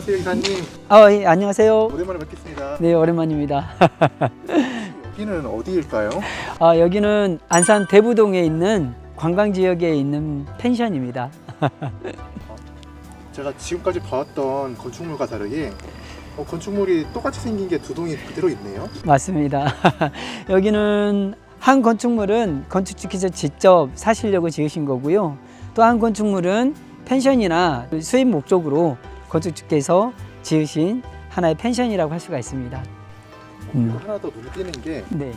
안녕하세요, 이사님. 예, 안녕하세요. 오랜만에 뵙겠습니다. 네, 오랜만입니다. 여기는 어디일까요? 여기는 안산 대부동에 있는 관광지역에 있는 펜션입니다. 제가 지금까지 봐왔던 건축물과 다르게 건축물이 똑같이 생긴 게 두 동이 그대로 있네요. 맞습니다. 여기는 한 건축물은 건축주께서 직접 사시려고 지으신 거고요. 또 한 건축물은 펜션이나 수입 목적으로 건축주께서 지으신 하나의 펜션이라고 할 수가 있습니다. 하나 더 눈에 띄는 게 네.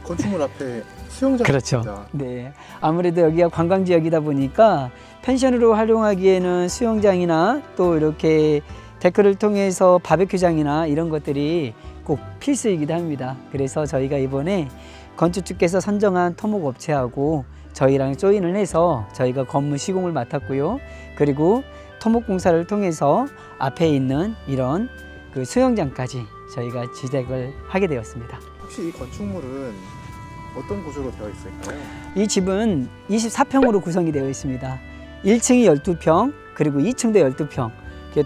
건축물 앞에 수영장이 그렇죠. 있습니다. 네. 아무래도 여기가 관광지역이다 보니까 펜션으로 활용하기에는 수영장이나 또 이렇게 데크를 통해서 바베큐장이나 이런 것들이 꼭 필수이기도 합니다. 그래서 저희가 이번에 건축주께서 선정한 토목업체하고 저희랑 조인을 해서 저희가 건물 시공을 맡았고요. 그리고 토목공사를 통해서 앞에 있는 이런 그 수영장까지 저희가 지적을 하게 되었습니다. 혹시 이 건축물은 어떤 구조로 되어 있을까요? 이 집은 24평으로 구성이 되어 있습니다. 1층이 12평, 그리고 2층도 12평.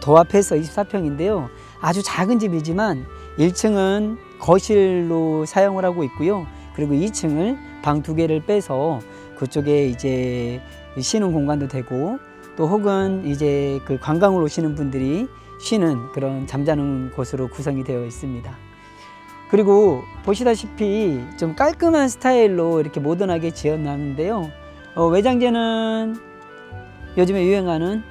도합해서 24평인데요. 아주 작은 집이지만 1층은 거실로 사용을 하고 있고요. 그리고 2층을 방 2개를 빼서 그쪽에 이제 쉬는 공간도 되고 또 혹은 이제 그 관광을 오시는 분들이 쉬는 그런 잠자는 곳으로 구성이 되어 있습니다. 그리고 보시다시피 좀 깔끔한 스타일로 이렇게 모던하게 지어놨는데요. 외장재는 요즘에 유행하는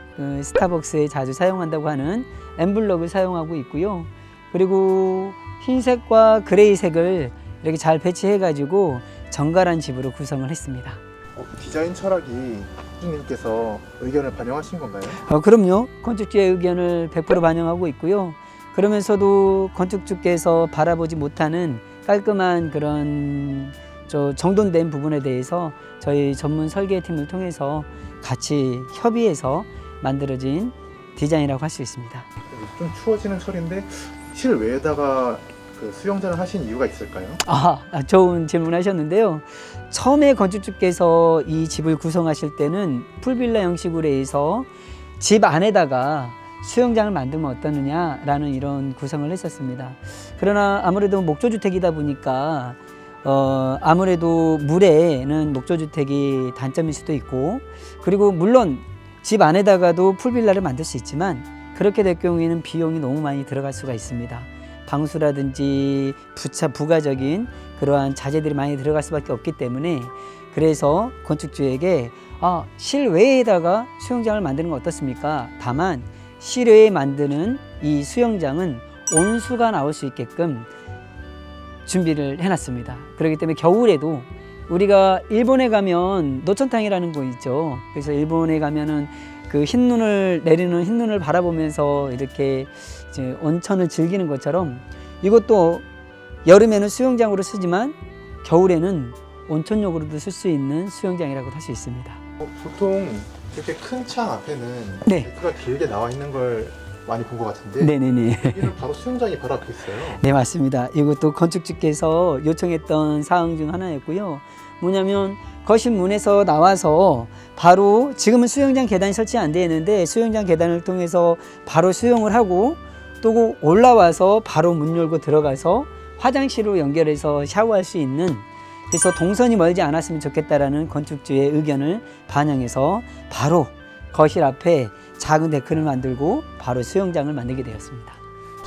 스타벅스에 자주 사용한다고 하는 엠블럭을 사용하고 있고요. 그리고 흰색과 그레이색을 이렇게 잘 배치해 가지고 정갈한 집으로 구성을 했습니다. 디자인 철학이 주님께서 의견을 반영하신 건가요? 그럼요. 건축주의 의견을 100% 반영하고 있고요. 그러면서도 건축주께서 바라보지 못하는 깔끔한 그런 정돈된 부분에 대해서 저희 전문 설계팀을 통해서 같이 협의해서 만들어진 디자인이라고 할 수 있습니다. 좀 추워지는 철인데 실외에다가 그 수영장을 하신 이유가 있을까요? 좋은 질문 하셨는데요. 처음에 건축주께서 이 집을 구성하실 때는 풀빌라 형식으로 해서 집 안에다가 수영장을 만들면 어떠느냐라는 이런 구성을 했었습니다. 그러나 아무래도 목조주택이다 보니까 아무래도 물에는 목조주택이 단점일 수도 있고, 그리고 물론 집 안에다가도 풀빌라를 만들 수 있지만 그렇게 될 경우에는 비용이 너무 많이 들어갈 수가 있습니다. 방수라든지 부가적인 그러한 자재들이 많이 들어갈 수밖에 없기 때문에, 그래서 건축주에게 실외에다가 수영장을 만드는 건 어떻습니까? 다만 실외에 만드는 이 수영장은 온수가 나올 수 있게끔 준비를 해놨습니다. 그렇기 때문에 겨울에도 우리가 일본에 가면 노천탕이라는 곳 있죠. 그래서 일본에 가면은 그 흰눈을 내리는 흰눈을 바라보면서 이렇게 이제 온천을 즐기는 것처럼 이것도 여름에는 수영장으로 쓰지만 겨울에는 온천용으로도 쓸 수 있는 수영장이라고 할 수 있습니다. 보통 이렇게 큰 창 앞에는 네. 데크가 길게 나와 있는 걸 많이 본 것 같은데 네네네. 여기는 바로 수영장이 바로 앞에 있어요. 네, 맞습니다. 이것도 건축주께서 요청했던 사항 중 하나였고요. 뭐냐면 거실 문에서 나와서 바로, 지금은 수영장 계단이 설치 안 되어 있는데 수영장 계단을 통해서 바로 수영을 하고 또 올라와서 바로 문 열고 들어가서 화장실로 연결해서 샤워할 수 있는, 그래서 동선이 멀지 않았으면 좋겠다라는 건축주의 의견을 반영해서 바로 거실 앞에 작은 데크를 만들고 바로 수영장을 만들게 되었습니다.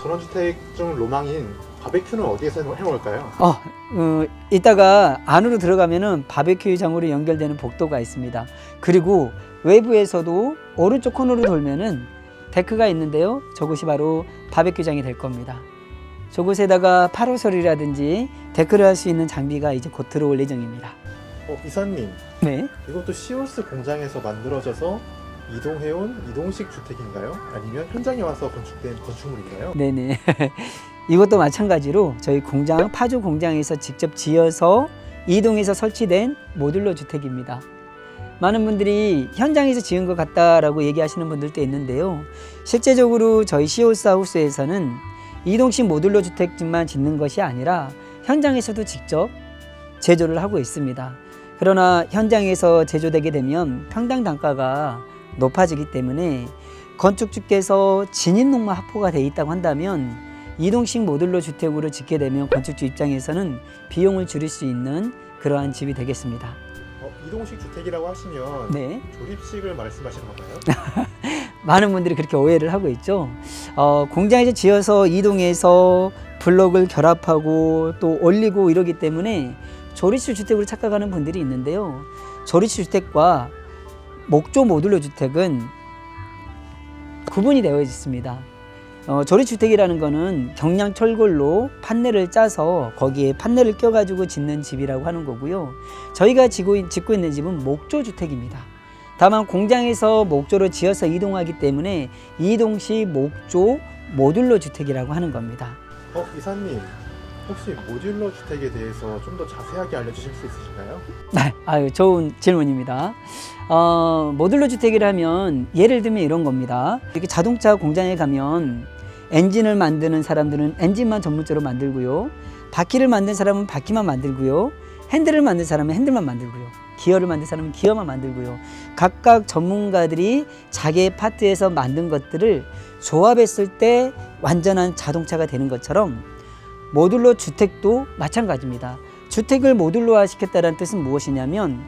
전원주택 중 로망인 바베큐는 어디에서 해먹을까요? 이따가 안으로 들어가면은 바베큐장으로 연결되는 복도가 있습니다. 그리고 외부에서도 오른쪽 코너로 돌면은 데크가 있는데요. 저곳이 바로 바베큐장이 될 겁니다. 저곳에다가 파라솔이라든지 데크를 할 수 있는 장비가 이제 곧 들어올 예정입니다. 이사님, 네. 이것도 시골스 공장에서 만들어져서 이동해온 이동식 주택인가요? 아니면 현장에 와서 건축된 건축물인가요? 네네. 이것도 마찬가지로 저희 공장, 파주 공장에서 직접 지어서 이동해서 설치된 모듈러 주택입니다. 많은 분들이 현장에서 지은 것 같다라고 얘기하시는 분들도 있는데요. 실제적으로 저희 시올스 하우스에서는 이동식 모듈러 주택집만 짓는 것이 아니라 현장에서도 직접 제조를 하고 있습니다. 그러나 현장에서 제조되게 되면 평당 단가가 높아지기 때문에 건축주께서 진입농마 확보가 돼 있다고 한다면 이동식 모듈러 주택으로 짓게 되면 건축주 입장에서는 비용을 줄일 수 있는 그러한 집이 되겠습니다. 이동식 주택이라고 하시면 네. 조립식을 말씀하시는 건가요? 많은 분들이 그렇게 오해를 하고 있죠. 공장에서 지어서 이동해서 블록을 결합하고 또 올리고 이러기 때문에 조립식 주택으로 착각하는 분들이 있는데요. 조립식 주택과 목조 모듈러 주택은 구분이 되어 있습니다. 조립주택이라는 거는 경량 철골로 판넬을 짜서 거기에 판넬을 껴가지고 짓는 집이라고 하는 거고요. 저희가 짓고 있는 집은 목조주택입니다. 다만 공장에서 목조로 지어서 이동하기 때문에 이동식 목조 모듈러 주택이라고 하는 겁니다. 이사님, 혹시 모듈러 주택에 대해서 좀 더 자세하게 알려주실 수 있으신가요? 네, 아유, 좋은 질문입니다. 모듈러 주택이라면 예를 들면 이런 겁니다. 이렇게 자동차 공장에 가면 엔진을 만드는 사람들은 엔진만 전문적으로 만들고요. 바퀴를 만든 사람은 바퀴만 만들고요. 핸들을 만든 사람은 핸들만 만들고요. 기어를 만든 사람은 기어만 만들고요. 각각 전문가들이 자기의 파트에서 만든 것들을 조합했을 때 완전한 자동차가 되는 것처럼 모듈러 주택도 마찬가지입니다. 주택을 모듈러화 시켰다는 뜻은 무엇이냐면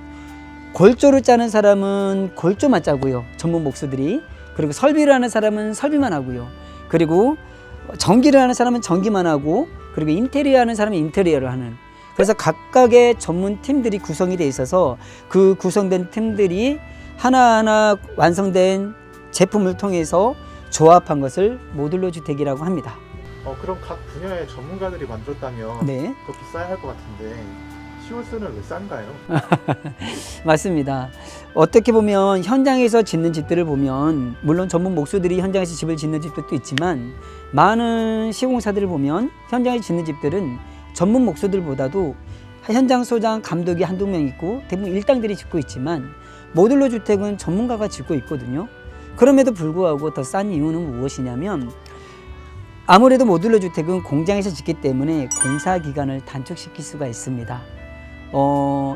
골조를 짜는 사람은 골조만 짜고요. 전문 목수들이. 그리고 설비를 하는 사람은 설비만 하고요. 그리고 전기를 하는 사람은 전기만 하고, 그리고 인테리어 하는 사람은 인테리어를 하는. 그래서 각각의 전문 팀들이 구성이 돼 있어서 그 구성된 팀들이 하나하나 완성된 제품을 통해서 조합한 것을 모듈러 주택이라고 합니다. 그럼 각 분야의 전문가들이 만들었다면 네. 더 비싸야 할 것 같은데 시월수는 왜 싼가요? 맞습니다. 어떻게 보면 현장에서 짓는 집들을 보면 물론 전문 목수들이 현장에서 집을 짓는 집들도 있지만 많은 시공사들을 보면 현장에서 짓는 집들은 전문 목수들보다도 현장 소장 감독이 한두 명 있고 대부분 일당들이 짓고 있지만 모듈러 주택은 전문가가 짓고 있거든요. 그럼에도 불구하고 더 싼 이유는 무엇이냐면 아무래도 모듈러 주택은 공장에서 짓기 때문에 공사 기간을 단축시킬 수가 있습니다.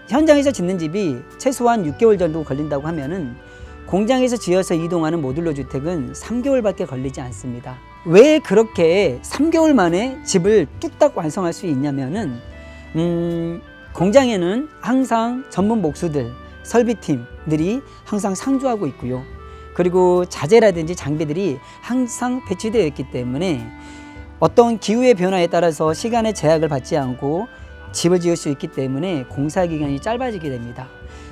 현장에서 짓는 집이 최소한 6개월 정도 걸린다고 하면은 공장에서 지어서 이동하는 모듈러 주택은 3개월밖에 걸리지 않습니다. 왜 그렇게 3개월 만에 집을 뚝딱 완성할 수 있냐면은 공장에는 항상 전문 목수들, 설비팀들이 항상 상주하고 있고요. 그리고 자재라든지 장비들이 항상 배치되어 있기 때문에 어떤 기후의 변화에 따라서 시간의 제약을 받지 않고 집을 지을 수 있기 때문에 공사 기간이 짧아지게 됩니다.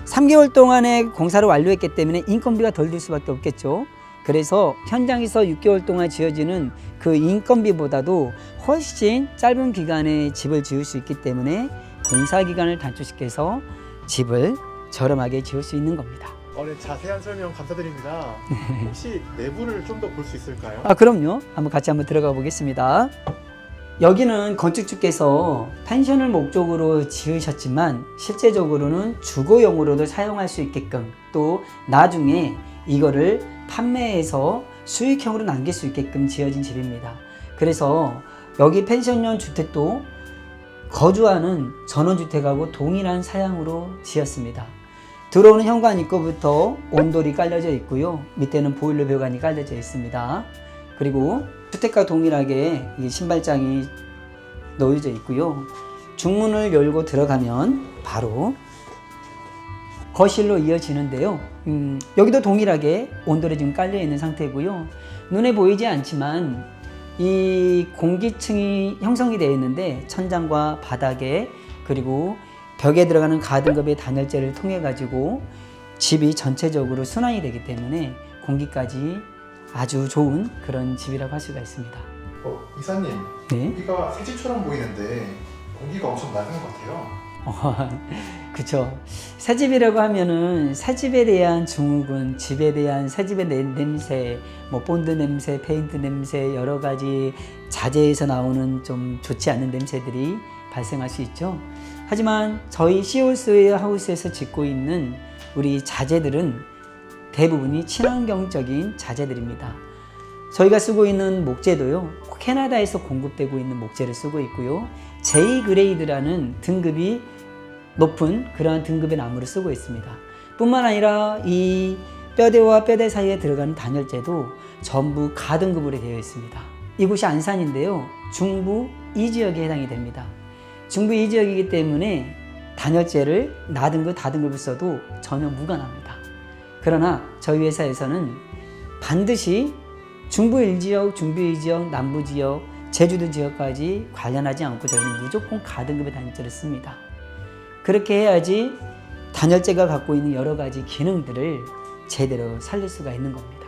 3개월 동안에 공사를 완료했기 때문에 인건비가 덜 들 수밖에 없겠죠. 그래서 현장에서 6개월 동안 지어지는 그 인건비보다도 훨씬 짧은 기간에 집을 지을 수 있기 때문에 공사 기간을 단축시켜서 집을 저렴하게 지을 수 있는 겁니다. 네, 자세한 설명 감사드립니다. 혹시 내부를 좀 더 볼 수 있을까요? 그럼요. 같이 한번 들어가 보겠습니다. 여기는 건축주께서 펜션을 목적으로 지으셨지만 실제적으로는 주거용으로도 사용할 수 있게끔 또 나중에 이거를 판매해서 수익형으로 남길 수 있게끔 지어진 집입니다. 그래서 여기 펜션형 주택도 거주하는 전원주택하고 동일한 사양으로 지었습니다. 들어오는 현관 입구부터 온돌이 깔려져 있고요. 밑에는 보일러 배관이 깔려져 있습니다. 그리고 주택과 동일하게 신발장이 놓여져 있고요. 중문을 열고 들어가면 바로 거실로 이어지는데요. 여기도 동일하게 온돌이 지금 깔려 있는 상태고요. 눈에 보이지 않지만 이 공기층이 형성이 되어 있는데 천장과 바닥에 그리고 벽에 들어가는 가등급의 단열재를 통해 가지고 집이 전체적으로 순환이 되기 때문에 공기까지 아주 좋은 그런 집이라고 할 수가 있습니다. 이사님, 네. 여기가 새 집처럼 보이는데 공기가 엄청 맑은 것 같아요. 그쵸. 새 집이라고 하면은 새 집에 대한 증후군, 집에 대한 새 집의 냄새, 본드 냄새, 페인트 냄새, 여러 가지 자재에서 나오는 좀 좋지 않은 냄새들이 발생할 수 있죠. 하지만 저희 시홀스웨어 하우스에서 짓고 있는 우리 자재들은 대부분이 친환경적인 자재들입니다. 저희가 쓰고 있는 목재도요, 캐나다에서 공급되고 있는 목재를 쓰고 있고요. J 그레이드라는 등급이 높은 그러한 등급의 나무를 쓰고 있습니다. 뿐만 아니라 이 뼈대와 뼈대 사이에 들어가는 단열재도 전부 가등급으로 되어 있습니다. 이곳이 안산인데요. 중부 이 지역에 해당이 됩니다. 중부 이 지역이기 때문에 단열재를 나등급, 다등급을 써도 전혀 무관합니다. 그러나 저희 회사에서는 반드시 중부 1지역, 중부 2지역, 남부 지역, 제주도 지역까지 관련하지 않고 저희는 무조건 가등급의 단열재를 씁니다. 그렇게 해야지 단열재가 갖고 있는 여러 가지 기능들을 제대로 살릴 수가 있는 겁니다.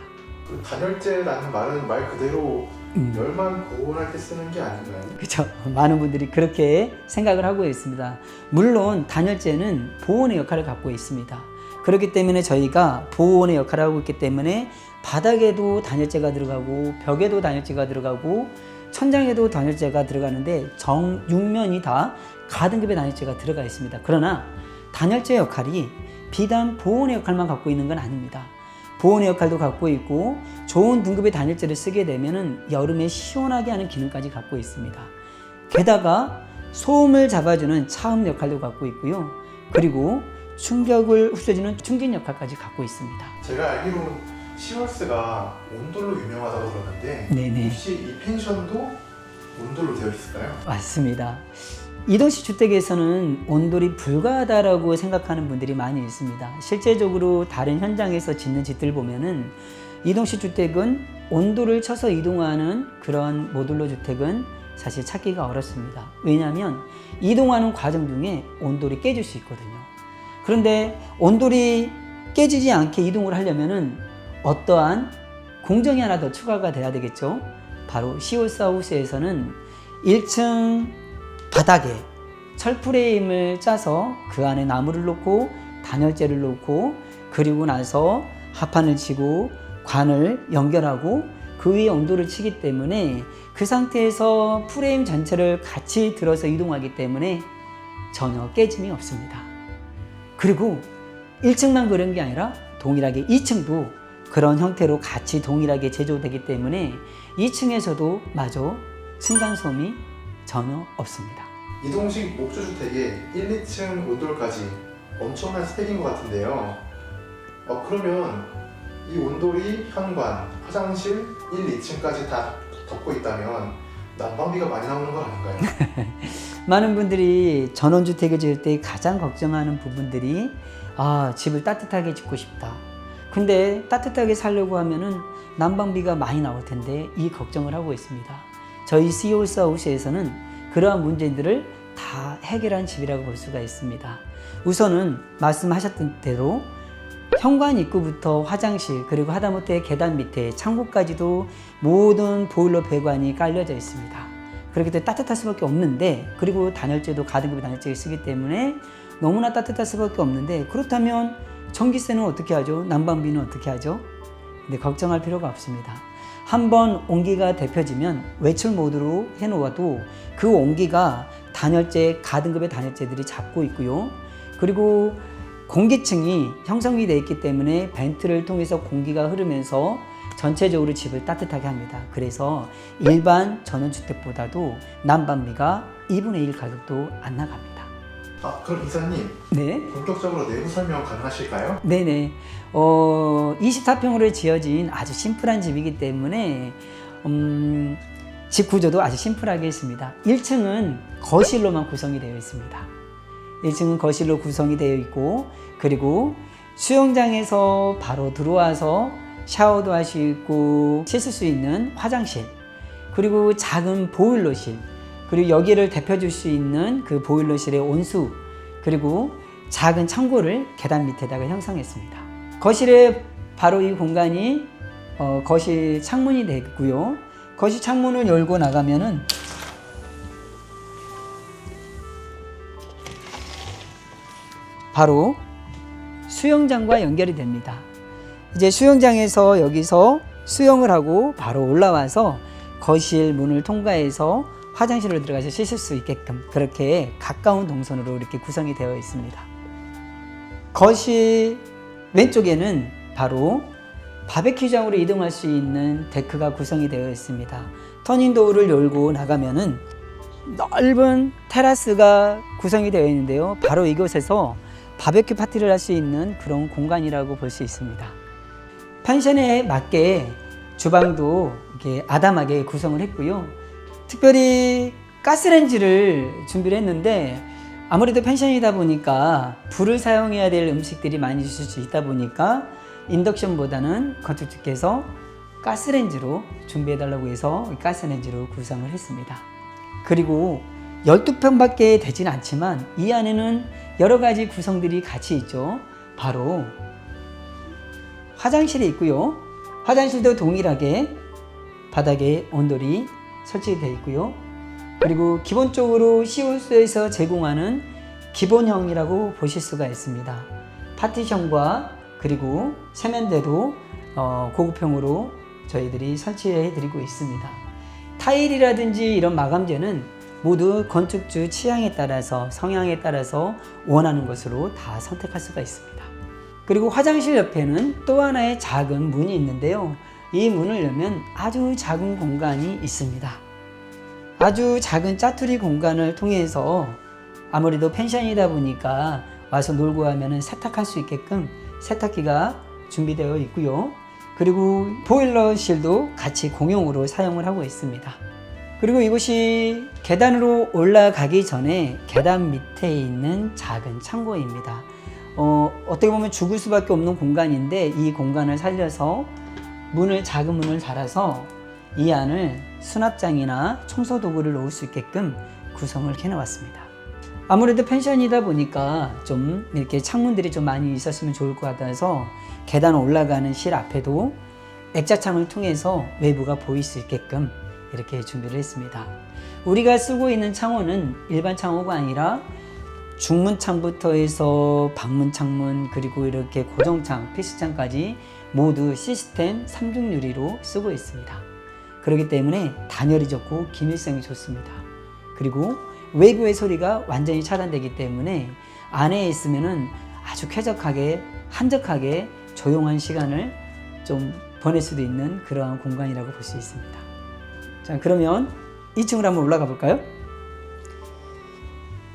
그 단열재라는 말은 말 그대로 열만 보온할 때 쓰는 게 아닌가요? 그렇죠. 많은 분들이 그렇게 생각을 하고 있습니다. 물론 단열재는 보온의 역할을 갖고 있습니다. 그렇기 때문에 저희가 보온의 역할을 하고 있기 때문에 바닥에도 단열재가 들어가고 벽에도 단열재가 들어가고 천장에도 단열재가 들어가는데 정육면이 다 가등급의 단열재가 들어가 있습니다. 그러나 단열재 역할이 비단 보온의 역할만 갖고 있는 건 아닙니다. 보온의 역할도 갖고 있고 좋은 등급의 단열재를 쓰게 되면 여름에 시원하게 하는 기능까지 갖고 있습니다. 게다가 소음을 잡아주는 차음 역할도 갖고 있고요. 그리고 충격을 흡수해주는 충진 역할까지 갖고 있습니다. 제가 알기로는 시월스가 온돌로 유명하다고 들었는데 네네. 혹시 이 펜션도 온돌로 되어 있을까요? 맞습니다. 이동식 주택에서는 온돌이 불가하다라고 생각하는 분들이 많이 있습니다. 실제적으로 다른 현장에서 짓는 집들 보면은 이동식 주택은 온돌을 쳐서 이동하는 그런 모듈러 주택은 사실 찾기가 어렵습니다. 왜냐하면 이동하는 과정 중에 온돌이 깨질 수 있거든요. 그런데 온돌이 깨지지 않게 이동을 하려면은 어떠한 공정이 하나 더 추가가 돼야 되겠죠. 바로 시월스 하우스에서는 1층 바닥에 철 프레임을 짜서 그 안에 나무를 놓고 단열재를 놓고 그리고 나서 하판을 치고 관을 연결하고 그 위에 온도를 치기 때문에 그 상태에서 프레임 전체를 같이 들어서 이동하기 때문에 전혀 깨짐이 없습니다. 그리고 1층만 그런 게 아니라 동일하게 2층도 그런 형태로 같이 동일하게 제조되기 때문에 2층에서도 마저 층간소음이 전혀 없습니다. 이동식 목조주택의 1, 2층 온돌까지 엄청난 스펙인 것 같은데요. 그러면 이 온돌이 현관, 화장실 1, 2층까지 다 덮고 있다면 난방비가 많이 나오는 건 아닌가요? 많은 분들이 전원주택을 지을 때 가장 걱정하는 부분들이 집을 따뜻하게 짓고 싶다. 근데 따뜻하게 살려고 하면은 난방비가 많이 나올 텐데 이 걱정을 하고 있습니다. 저희 시월스 하우스에서는 그러한 문제들을 다 해결한 집이라고 볼 수가 있습니다. 우선은 말씀하셨던 대로 현관 입구부터 화장실 그리고 하다못해 계단 밑에 창고까지도 모든 보일러 배관이 깔려져 있습니다. 그렇기 때문에 따뜻할 수밖에 없는데 그리고 단열재도 가등급의 단열재를 쓰기 때문에 너무나 따뜻할 수밖에 없는데 그렇다면 전기세는 어떻게 하죠? 난방비는 어떻게 하죠? 근데 걱정할 필요가 없습니다. 한번 온기가 데펴지면 외출 모드로 해놓아도 그 온기가 단열재, 가등급의 단열재들이 잡고 있고요. 그리고 공기층이 형성이 되어 있기 때문에 벤트를 통해서 공기가 흐르면서 전체적으로 집을 따뜻하게 합니다. 그래서 일반 전원주택보다도 난방비가 2분의 1 가격도 안 나갑니다. 그럼 이사님, 네. 본격적으로 내부 설명 가능하실까요? 네네. 24평으로 지어진 아주 심플한 집이기 때문에 집 구조도 아주 심플하게 있습니다. 1층은 거실로만 구성이 되어 있습니다. 1층은 거실로 구성이 되어 있고 그리고 수영장에서 바로 들어와서 샤워도 할 수 있고 씻을 수 있는 화장실 그리고 작은 보일러실 그리고 여기를 데펴줄 수 있는 그 보일러실의 온수 그리고 작은 창고를 계단 밑에다가 형성했습니다. 거실에 바로 이 공간이 거실 창문이 되고요. 거실 창문을 열고 나가면은 바로 수영장과 연결이 됩니다. 이제 수영장에서 여기서 수영을 하고 바로 올라와서 거실 문을 통과해서 화장실로 들어가서 씻을 수 있게끔 그렇게 가까운 동선으로 이렇게 구성이 되어 있습니다. 거실 왼쪽에는 바로 바베큐장으로 이동할 수 있는 데크가 구성이 되어 있습니다. 터닝도어를 열고 나가면은 넓은 테라스가 구성이 되어 있는데요. 바로 이곳에서 바베큐 파티를 할 수 있는 그런 공간이라고 볼 수 있습니다. 펜션에 맞게 주방도 이렇게 아담하게 구성을 했고요. 특별히 가스레인지를 준비를 했는데 아무래도 펜션이다 보니까 불을 사용해야 될 음식들이 많이 있을 수 있다 보니까 인덕션보다는 건축주께서 가스레인지로 준비해 달라고 해서 가스레인지로 구성을 했습니다. 그리고 12평밖에 되진 않지만 이 안에는 여러 가지 구성들이 같이 있죠. 바로 화장실이 있고요. 화장실도 동일하게 바닥에 온돌이 설치되어 있고요. 그리고 기본적으로 시호수에서 제공하는 기본형이라고 보실 수가 있습니다. 파티션과 그리고 세면대도 고급형으로 저희들이 설치해 드리고 있습니다. 타일이라든지 이런 마감재는 모두 건축주 취향에 따라서 성향에 따라서 원하는 것으로 다 선택할 수가 있습니다. 그리고 화장실 옆에는 또 하나의 작은 문이 있는데요. 이 문을 열면 아주 작은 공간이 있습니다. 아주 작은 짜투리 공간을 통해서 아무래도 펜션이다 보니까 와서 놀고 하면 세탁할 수 있게끔 세탁기가 준비되어 있고요. 그리고 보일러실도 같이 공용으로 사용을 하고 있습니다. 그리고 이곳이 계단으로 올라가기 전에 계단 밑에 있는 작은 창고입니다. 어떻게 보면 죽을 수밖에 없는 공간인데 이 공간을 살려서 작은 문을 달아서 이 안을 수납장이나 청소 도구를 놓을 수 있게끔 구성을 해놓았습니다. 아무래도 펜션이다 보니까 좀 이렇게 창문들이 좀 많이 있었으면 좋을 것 같아서 계단 올라가는 실 앞에도 액자창을 통해서 외부가 보일 수 있게끔 이렇게 준비를 했습니다. 우리가 쓰고 있는 창호는 일반 창호가 아니라 중문창부터 해서 방문창문 그리고 이렇게 고정창, 필수창까지 모두 시스템 3중 유리로 쓰고 있습니다. 그렇기 때문에 단열이 좋고 기밀성이 좋습니다. 그리고 외부의 소리가 완전히 차단되기 때문에 안에 있으면은 아주 쾌적하게 한적하게 조용한 시간을 좀 보낼 수도 있는 그러한 공간이라고 볼 수 있습니다. 자, 그러면 2층으로 한번 올라가 볼까요?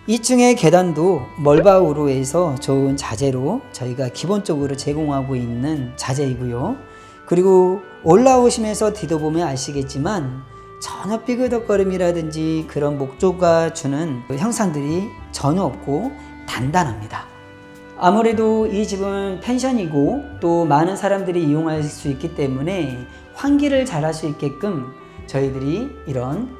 2층의 계단도 멀바우로 해서 좋은 자재로 저희가 기본적으로 제공하고 있는 자재이고요. 그리고 올라오시면서 뒤져보면 아시겠지만 전혀 삐그덕거림이라든지 그런 목조가 주는 형상들이 전혀 없고 단단합니다. 아무래도 이 집은 펜션이고 또 많은 사람들이 이용할 수 있기 때문에 환기를 잘 할 수 있게끔 저희들이 이런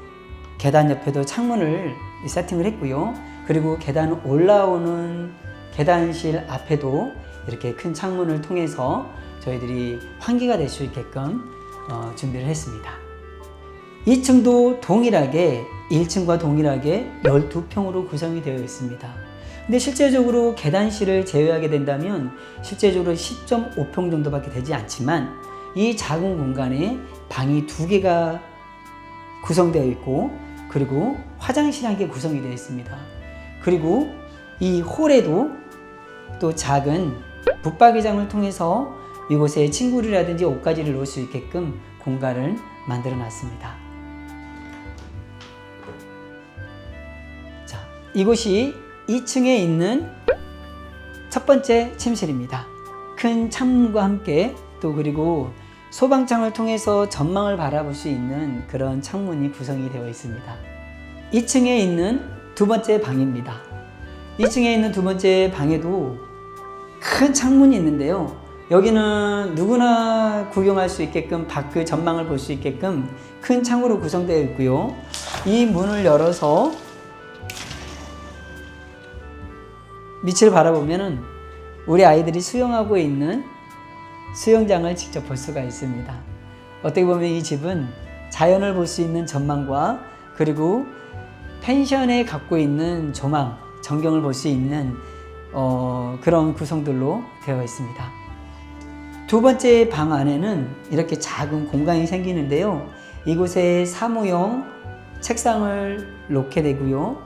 계단 옆에도 창문을 세팅을 했고요. 그리고 계단 올라오는 계단실 앞에도 이렇게 큰 창문을 통해서 저희들이 환기가 될 수 있게끔 준비를 했습니다. 2층도 동일하게 1층과 동일하게 12평으로 구성이 되어 있습니다. 근데 실제적으로 계단실을 제외하게 된다면 실제적으로 10.5평 정도밖에 되지 않지만 이 작은 공간에 방이 2개가 구성되어 있고 그리고 화장실 1개 구성이 되어 있습니다. 그리고 이 홀에도 또 작은 붙박이장을 통해서 이곳에 친구들이라든지 옷가지를 놓을 수 있게끔 공간을 만들어 놨습니다. 자, 이곳이 2층에 있는 첫 번째 침실입니다. 큰 창문과 함께 또 그리고 소방창을 통해서 전망을 바라볼 수 있는 그런 창문이 구성이 되어 있습니다. 2층에 있는 두 번째 방입니다. 2층에 있는 두 번째 방에도 큰 창문이 있는데요. 여기는 누구나 구경할 수 있게끔 밖의 전망을 볼 수 있게끔 큰 창으로 구성되어 있고요. 이 문을 열어서 밑을 바라보면은 우리 아이들이 수영하고 있는 수영장을 직접 볼 수가 있습니다. 어떻게 보면 이 집은 자연을 볼 수 있는 전망과 그리고 펜션에 갖고 있는 조망, 전경을 볼 수 있는 그런 구성들로 되어 있습니다. 두 번째 방 안에는 이렇게 작은 공간이 생기는데요. 이곳에 사무용 책상을 놓게 되고요.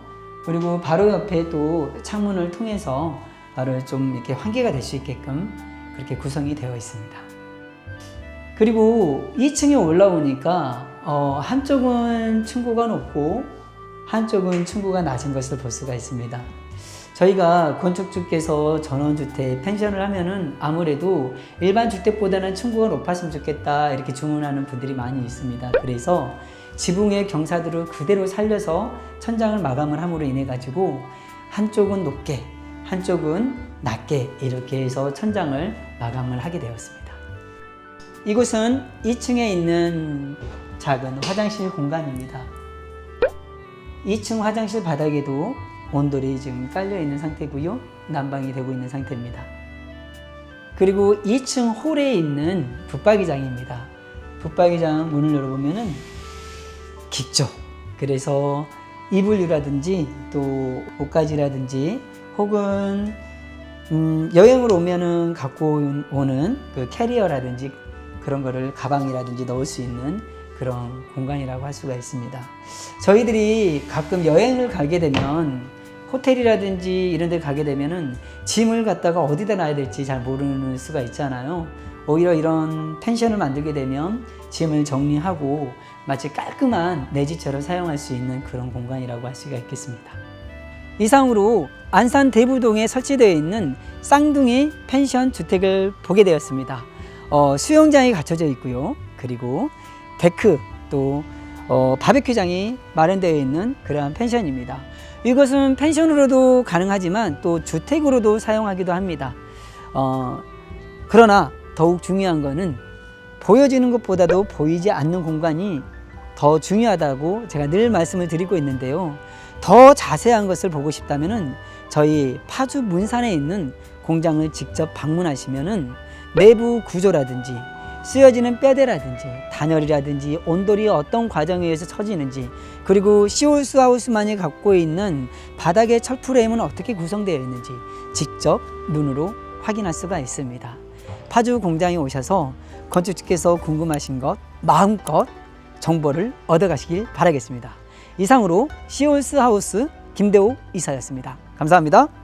그리고 바로 옆에 또 창문을 통해서 바로 좀 이렇게 환기가 될 수 있게끔 그렇게 구성이 되어 있습니다. 그리고 2층에 올라오니까 한쪽은 층고가 높고 한쪽은 층고가 낮은 것을 볼 수가 있습니다. 저희가 건축주께서 전원주택, 펜션을 하면은 아무래도 일반 주택보다는 층고가 높았으면 좋겠다 이렇게 주문하는 분들이 많이 있습니다. 그래서 지붕의 경사들을 그대로 살려서 천장을 마감을 함으로 인해 가지고 한쪽은 높게 한쪽은 낮게 이렇게 해서 천장을 마감을 하게 되었습니다. 이곳은 2층에 있는 작은 화장실 공간입니다. 2층 화장실 바닥에도 온돌이 지금 깔려 있는 상태고요. 난방이 되고 있는 상태입니다. 그리고 2층 홀에 있는 붙박이장입니다. 붙박이장 문을 열어보면은 깊죠. 그래서 이불류라든지 또 옷가지라든지 혹은 여행을 오면은 갖고 오는 그 캐리어라든지 그런 거를 가방이라든지 넣을 수 있는 그런 공간이라고 할 수가 있습니다. 저희들이 가끔 여행을 가게 되면 호텔이라든지 이런 데 가게 되면은 짐을 갖다가 어디다 놔야 될지 잘 모르는 수가 있잖아요. 오히려 이런 펜션을 만들게 되면 짐을 정리하고 마치 깔끔한 내 집처럼 사용할 수 있는 그런 공간이라고 할 수가 있겠습니다. 이상으로 안산 대부동에 설치되어 있는 쌍둥이 펜션 주택을 보게 되었습니다. 수영장이 갖춰져 있고요. 그리고 데크 또 바베큐장이 마련되어 있는 그러한 펜션입니다. 이것은 펜션으로도 가능하지만 또 주택으로도 사용하기도 합니다. 그러나 더욱 중요한 것은 보여지는 것보다도 보이지 않는 공간이 더 중요하다고 제가 늘 말씀을 드리고 있는데요. 더 자세한 것을 보고 싶다면 저희 파주 문산에 있는 공장을 직접 방문하시면 내부 구조라든지 쓰여지는 뼈대라든지 단열이라든지 온돌이 어떤 과정에 의해서 처지는지 그리고 시홀스 하우스만이 갖고 있는 바닥의 철 프레임은 어떻게 구성되어 있는지 직접 눈으로 확인할 수가 있습니다. 파주 공장에 오셔서 건축주께서 궁금하신 것 마음껏 정보를 얻어가시길 바라겠습니다. 이상으로 시홀스 하우스 김대호 이사였습니다. 감사합니다.